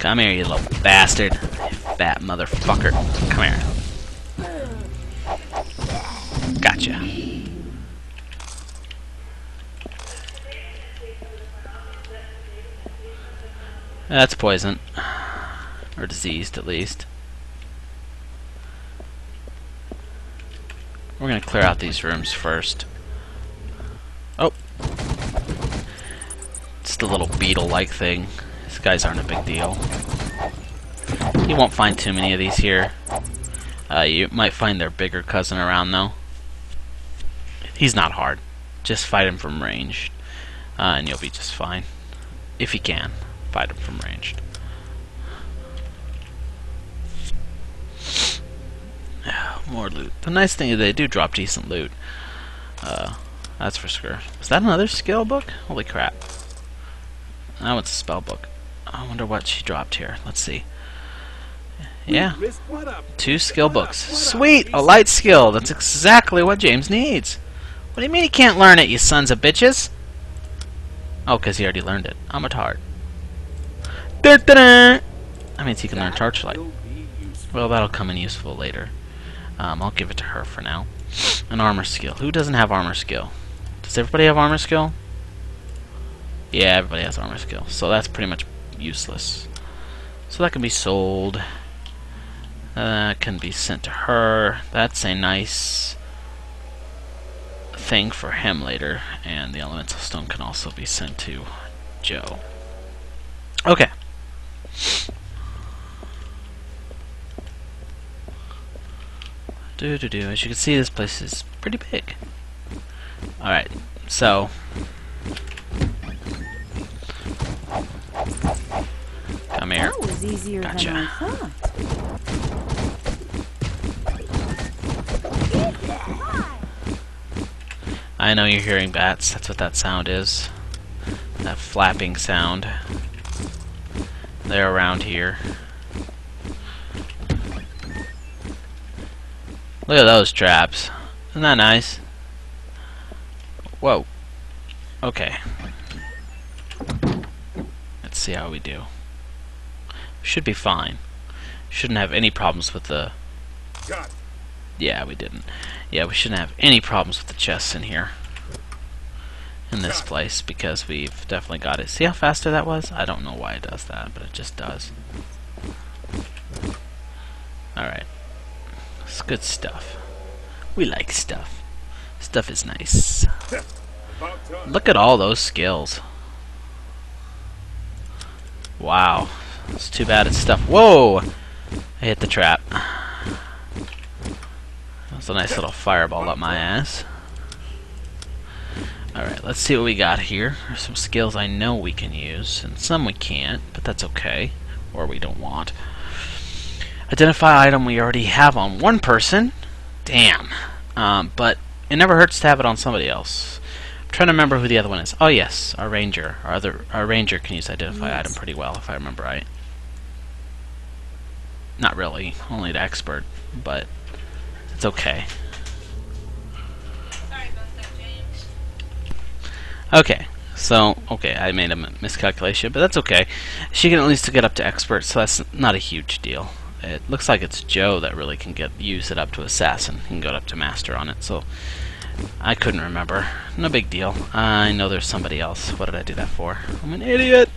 Come here, you little bastard. Fat motherfucker. Come here. Gotcha. That's poison. Or diseased, at least. We're gonna clear out these rooms first. Oh! It's the little beetle-like thing. These guys aren't a big deal. You won't find too many of these here. You might find their bigger cousin around, though. He's not hard. Just fight him from range. And you'll be just fine. If you can, fight him from range. More loot. The nice thing is they do drop decent loot. That's for sure. Is that another skill book? Holy crap. That one's a spell book. I wonder what she dropped here. Let's see. Yeah. 2 skill books. Sweet! A light skill. That's exactly what James needs. What do you mean he can't learn it, you sons of bitches? Oh, because he already learned it. I'm a tart. That means he can learn Torchlight. Well, that'll come in useful later. I'll give it to her for now. An armor skill. Who doesn't have armor skill? Does everybody have armor skill? Yeah, everybody has armor skill. So that's pretty much useless. So that can be sold. Can be sent to her. That's a nice thing for him later. And the elemental stone can also be sent to Joe. Okay. As you can see, this place is pretty big. Alright, so come here. That was easier Gotcha. than I thought. I know you're hearing bats. That's what that sound is. That flapping sound. They're around here. Look at those traps. Isn't that nice? Whoa. Okay. Let's see how we do. Should be fine. Shouldn't have any problems with the... Yeah, we didn't. Yeah, we shouldn't have any problems with the chests in here. In this place, because we've definitely got it. See how faster that was? I don't know why it does that, but it just does. Alright. It's good stuff. We like stuff. Stuff is nice. Look at all those skills. Wow. It's too bad it's stuff. Whoa! I hit the trap. That was a nice little fireball up my ass. Alright, let's see what we got here. There's some skills I know we can use, and some we can't, but that's okay. Or we don't want. Identify item we already have on one person. Damn. But it never hurts to have it on somebody else. I'm trying to remember who the other one is. Oh yes, our ranger. Our ranger can use identify item pretty well, if I remember right. Not really, only the expert, but it's okay. Sorry about that, James. Okay. So, okay, I made a miscalculation, but that's okay. She can at least get up to expert, so that's not a huge deal. It looks like it's Joe that really can use it up to assassin. He can go up to master on it, so I couldn't remember. No big deal. I know there's somebody else. What did I do that for? I'm an idiot!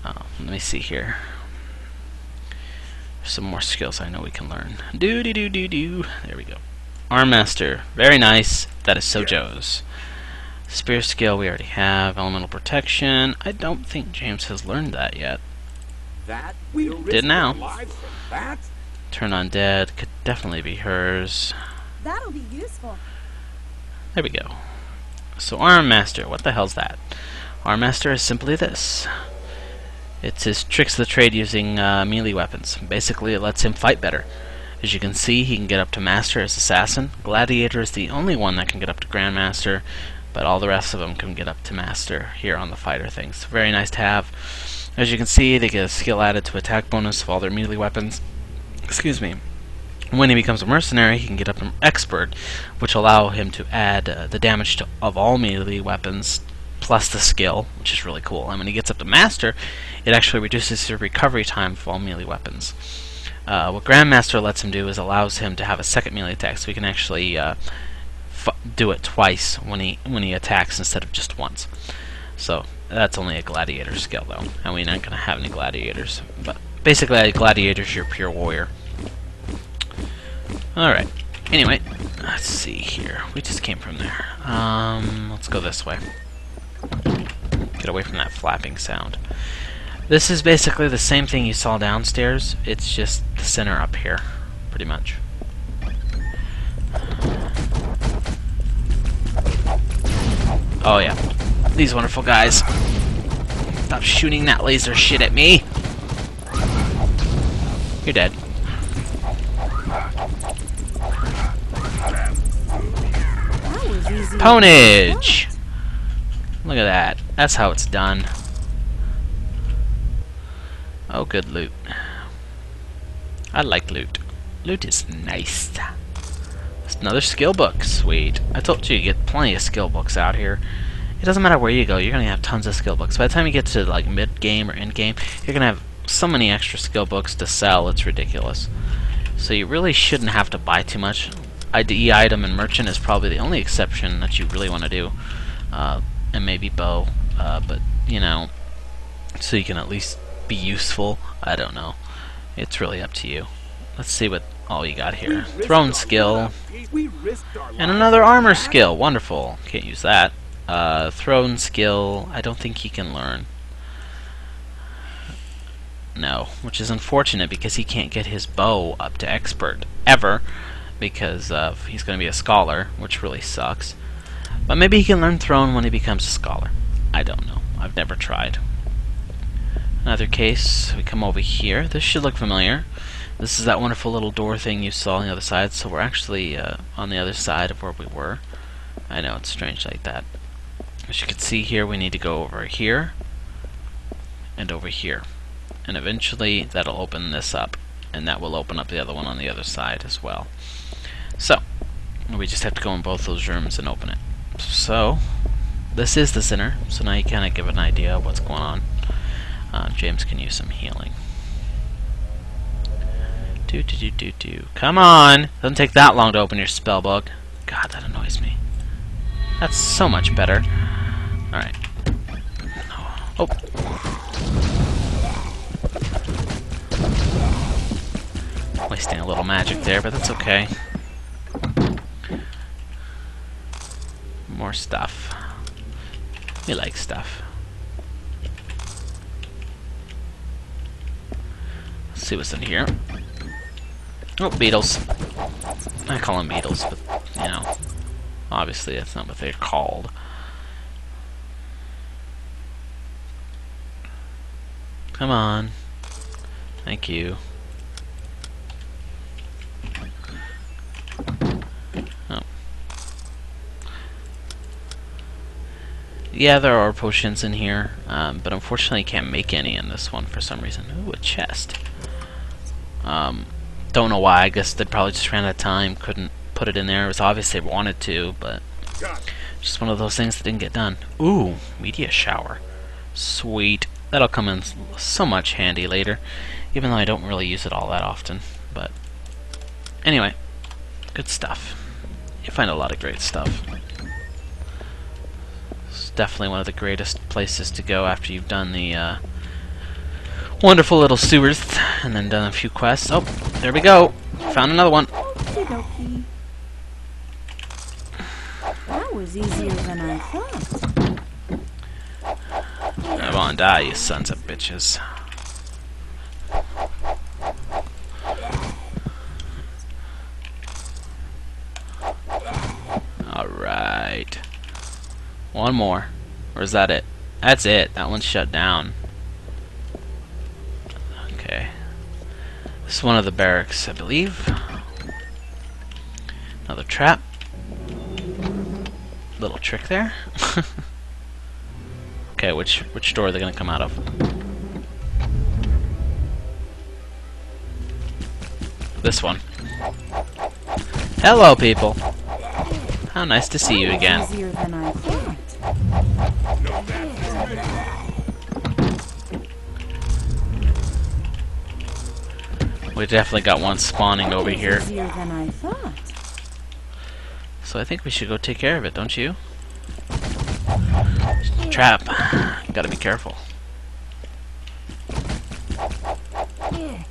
Oh, let me see here. There's some more skills I know we can learn. Do-do-do-do-do. There we go. Arm master. Very nice. That is so Joe's. Spear skill we already have. Elemental protection. I don't think James has learned that yet. Did now. Turn on dead. Could definitely be hers. That'll be useful. There we go. So Arm Master. What the hell's that? Arm Master is simply this. It's his tricks of the trade using melee weapons. Basically, it lets him fight better. As you can see, he can get up to Master as Assassin. Gladiator is the only one that can get up to Grandmaster, but all the rest of them can get up to Master here on the fighter things. Very nice to have. As you can see, they get a skill added to attack bonus of all their melee weapons. Excuse me. When he becomes a mercenary, he can get up to expert, which will allow him to add the damage of all melee weapons plus the skill, which is really cool. And when he gets up to Master, it actually reduces his recovery time for all melee weapons. What Grandmaster lets him do is allows him to have a second melee attack, so he can actually do it twice when he attacks instead of just once. So that's only a gladiator skill, though, and we're not going to have any gladiators. But basically, a gladiator's your pure warrior. Alright, anyway, let's see here. We just came from there. Let's go this way. Get away from that flapping sound. This is basically the same thing you saw downstairs. It's just the center up here, pretty much. Oh yeah, these wonderful guys. Stop shooting that laser shit at me. You're dead. Ponage! Look at that. That's how it's done. Oh, good loot. I like loot. Loot is nice. It's another skill book. Sweet. I told you get plenty of skill books out here. It doesn't matter where you go, you're going to have tons of skill books. By the time you get to like mid-game or end-game, you're going to have so many extra skill books to sell, it's ridiculous. So you really shouldn't have to buy too much. IDE item and merchant is probably the only exception that you really want to do. And maybe bow. But, you know, so you can at least be useful. I don't know. It's really up to you. Let's see what all you got here. Throne skill. And another armor skill. Wonderful. Can't use that. Throne skill. I don't think he can learn. No. Which is unfortunate because he can't get his bow up to expert. Ever. Because he's going to be a scholar. Which really sucks. But maybe he can learn throne when he becomes a scholar. I don't know. I've never tried. Another case, we come over here. This should look familiar. This is that wonderful little door thing you saw on the other side, so we're actually on the other side of where we were. I know, it's strange like that. As you can see here, we need to go over here and over here. And eventually, that'll open this up, and that will open up the other one on the other side as well. So, we just have to go in both those rooms and open it. So, this is the center, so now you kind of give an idea of what's going on. James can use some healing. Come on! Doesn't take that long to open your spell book. God, that annoys me. That's so much better. Alright. Oh. Wasting a little magic there, but that's okay. More stuff. We like stuff. Let's see what's in here. Oh, beetles. I call them beetles, but, you know, obviously that's not what they're called. Come on. Thank you. Oh. Yeah, there are potions in here, but unfortunately you can't make any in this one for some reason. Ooh, a chest. Don't know why. I guess they probably just ran out of time. Couldn't put it in there. It was obvious they wanted to, but just one of those things that didn't get done. Ooh, media shower. Sweet. That'll come in so much handy later, even though I don't really use it all that often. But anyway, good stuff. You find a lot of great stuff. It's definitely one of the greatest places to go after you've done the wonderful little sewers, and then done a few quests. Oh, there we go. Found another one. Okey-dokey. That was easier than I thought. Come on, die, you sons of bitches. Alright. One more. Or is that it? That's it. That one's shut down. Okay. This is one of the barracks, I believe. Another trap. Little trick there. Okay, which door are they gonna come out of? This one. Hello, people. How nice to see you again. Easier than I thought. We definitely got one spawning over here. Easier than I thought. So I think we should go take care of it, don't you? Trap. Gotta be careful. Here.